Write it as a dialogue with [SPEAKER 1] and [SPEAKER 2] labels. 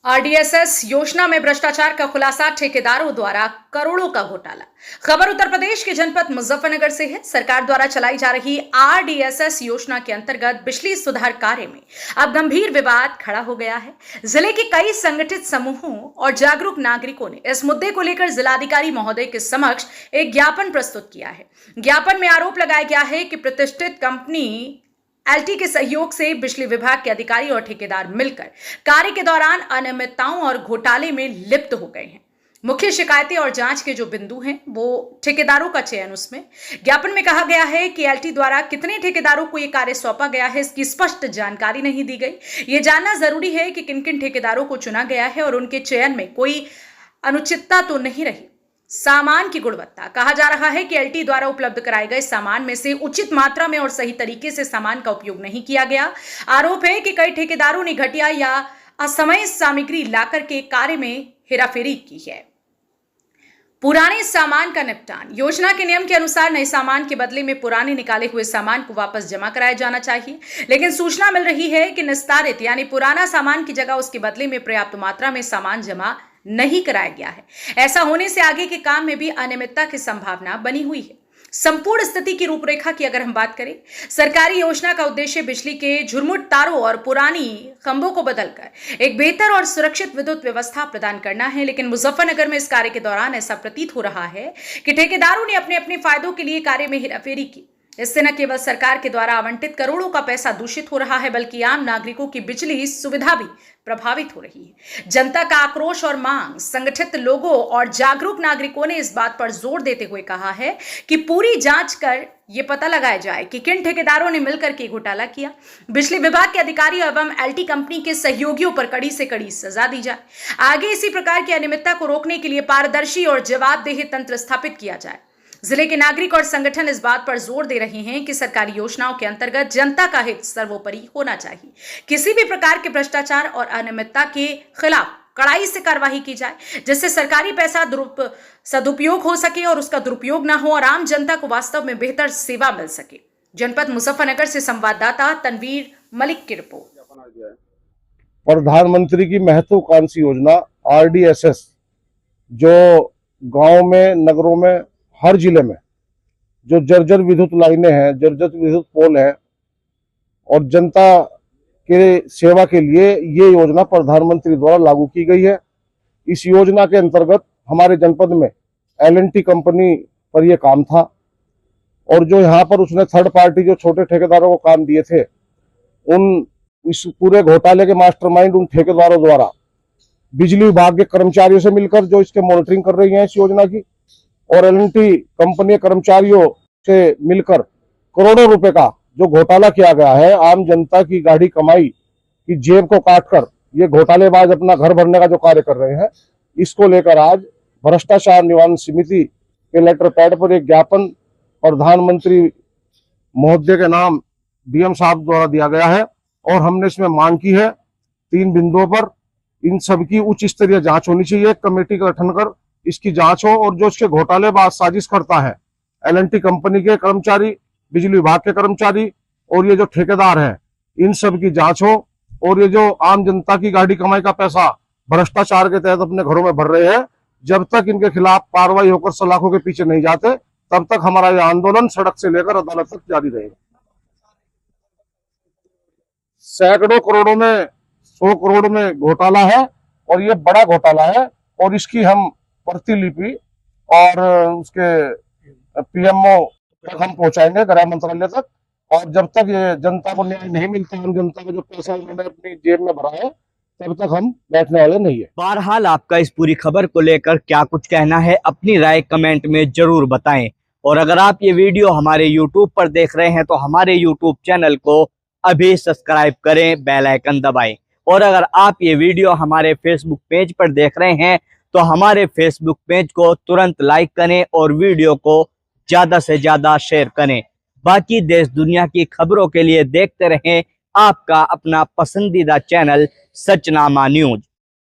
[SPEAKER 1] RDSS योजना में भ्रष्टाचार का खुलासा, ठेकेदारों द्वारा करोड़ों का घोटाला। खबर उत्तर प्रदेश के जनपद मुजफ्फरनगर से है। सरकार द्वारा चलाई जा रही आरडीएसएस योजना के अंतर्गत बिजली सुधार कार्य में अब गंभीर विवाद खड़ा हो गया है। जिले के कई संगठित समूहों और जागरूक नागरिकों ने इस मुद्दे को लेकर जिलाधिकारी महोदय के समक्ष एक ज्ञापन प्रस्तुत किया है। ज्ञापन में आरोप लगाया गया है कि प्रतिष्ठित कंपनी एलटी के सहयोग से बिजली विभाग के अधिकारी और ठेकेदार मिलकर कार्य के दौरान अनियमितताओं और घोटाले में लिप्त हो गए हैं। मुख्य शिकायतें और जांच के जो बिंदु हैं वो ठेकेदारों का चयन। उसमें ज्ञापन में कहा गया है कि एलटी द्वारा कितने ठेकेदारों को ये कार्य सौंपा गया है, इसकी स्पष्ट जानकारी नहीं दी गई। ये जानना जरूरी है कि किन किन ठेकेदारों को चुना गया है और उनके चयन में कोई अनुचितता तो नहीं रही। सामान की गुणवत्ता, कहा जा रहा है कि एलटी द्वारा उपलब्ध कराए गए सामान में से उचित मात्रा में और सही तरीके से सामान का उपयोग नहीं किया गया। आरोप है कि कई ठेकेदारों ने घटिया या असमय सामग्री लाकर के कार्य में हेराफेरी की है। पुराने सामान का निपटान, योजना के नियम के अनुसार नए सामान के बदले में पुराने निकाले हुए सामान को वापस जमा कराया जाना चाहिए, लेकिन सूचना मिल रही है कि निस्तारित यानी पुराना सामान की जगह उसके बदले में पर्याप्त मात्रा में सामान जमा नहीं कराया गया है। ऐसा होने से आगे के काम में भी अनियमितता की संभावना बनी हुई है। संपूर्ण स्थिति की रूपरेखा की अगर हम बात करें, सरकारी योजना का उद्देश्य बिजली के झुरमुट तारों और पुरानी खंभों को बदलकर एक बेहतर और सुरक्षित विद्युत व्यवस्था प्रदान करना है, लेकिन मुजफ्फरनगर में इस कार्य के दौरान ऐसा प्रतीत हो रहा है कि ठेकेदारों ने अपने अपने फायदों के लिए कार्य में हेराफेरी की। इससे न केवल सरकार के द्वारा आवंटित करोड़ों का पैसा दूषित हो रहा है, बल्कि आम नागरिकों की बिजली सुविधा भी प्रभावित हो रही है। जनता का आक्रोश और मांग, संगठित लोगों और जागरूक नागरिकों ने इस बात पर जोर देते हुए कहा है कि पूरी जांच कर यह पता लगाया जाए कि किन ठेकेदारों ने मिलकर के घोटाला किया। बिजली विभाग के अधिकारी एवं एलटी कंपनी के सहयोगियों पर कड़ी से कड़ी सजा दी जाए। आगे इसी प्रकार की अनियमितता को रोकने के लिए पारदर्शी और जवाबदेह तंत्र स्थापित किया जाए। जिले के नागरिक और संगठन इस बात पर जोर दे रहे हैं कि सरकारी योजनाओं के अंतर्गत जनता का हित सर्वोपरि होना चाहिए। किसी भी प्रकार के भ्रष्टाचार और अनियमितता के खिलाफ कड़ाई से कार्रवाई की जाए, जिससे सरकारी पैसा सदुपयोग हो सके और उसका दुरुपयोग ना हो और आम जनता को वास्तव में बेहतर सेवा मिल सके। जनपद मुजफ्फरनगर से संवाददाता तनवीर मलिक की रिपोर्ट।
[SPEAKER 2] प्रधानमंत्री की महत्वाकांक्षी योजना आरडीएसएस जो गांव में, नगरों में, हर जिले में जो जर्जर विद्युत लाइनें हैं, जर्जर विद्युत पोल हैं और जनता के सेवा के लिए ये योजना प्रधानमंत्री द्वारा लागू की गई है। इस योजना के अंतर्गत हमारे जनपद में एलएनटी कंपनी पर यह काम था और जो यहाँ पर उसने थर्ड पार्टी जो छोटे ठेकेदारों को काम दिए थे, उन इस पूरे घोटाले के मास्टरमाइंड उन ठेकेदारों द्वारा बिजली विभाग के कर्मचारियों से मिलकर जो इसके मॉनिटरिंग कर रही हैं इस योजना की, और एलएनटी कंपनी के कर्मचारियों से मिलकर करोड़ों रुपए का जो घोटाला किया गया है, आम जनता की गाढ़ी कमाई की जेब को काटकर ये घोटालेबाज अपना घर भरने का जो कार्य कर रहे हैं, इसको लेकर आज भ्रष्टाचार निवारण समिति के लेटर पैड पर एक ज्ञापन प्रधानमंत्री महोदय के नाम डीएम साहब द्वारा दिया गया है और हमने इसमें मांग की है 3 बिंदुओं पर इन सबकी उच्च स्तरीय जांच होनी चाहिए। एक कमेटी का गठन कर इसकी जांच हो और जो इसके घोटालेबाज साजिश करता है, एलएनटी कंपनी के कर्मचारी, बिजली विभाग के कर्मचारी और ये जो ठेकेदार हैं, इन सब की जांच हो और ये जो आम जनता की गाड़ी कमाई का पैसा भ्रष्टाचार के तहत अपने घरों में भर रहे हैं, जब तक इनके खिलाफ कार्रवाई होकर सलाखों के पीछे नहीं जाते, तब तक हमारा यह आंदोलन सड़क से लेकर अदालत तक जारी रहेगा। सैकड़ों करोड़ों में, 100 करोड़ में घोटाला है और ये बड़ा घोटाला है और इसकी हम प्रतिलिपि और उसके पीएमओ तक हम पहुंचाएंगे, गृह मंत्रालय तक। और जब तक ये जनता को न्याय नहीं मिलता, हम जनता का जो पैसा उन्होंने अपनी जेब में भरा है, तब तक हम बैठने वाले नहीं है।
[SPEAKER 3] बहरहाल आपका इस पूरी खबर को लेकर क्या कुछ कहना है, अपनी राय कमेंट में जरूर बताएं। और अगर आप ये वीडियो हमारे यूट्यूब पर देख रहे हैं तो हमारे यूट्यूब चैनल को अभी सब्सक्राइब करें, बेल आइकन दबाएं। और अगर आप ये वीडियो हमारे फेसबुक पेज पर देख रहे हैं तो हमारे फेसबुक पेज को तुरंत लाइक करें और वीडियो को ज्यादा से ज्यादा शेयर करें। बाकी देश दुनिया की खबरों के लिए देखते रहें आपका अपना पसंदीदा चैनल सचनामा न्यूज।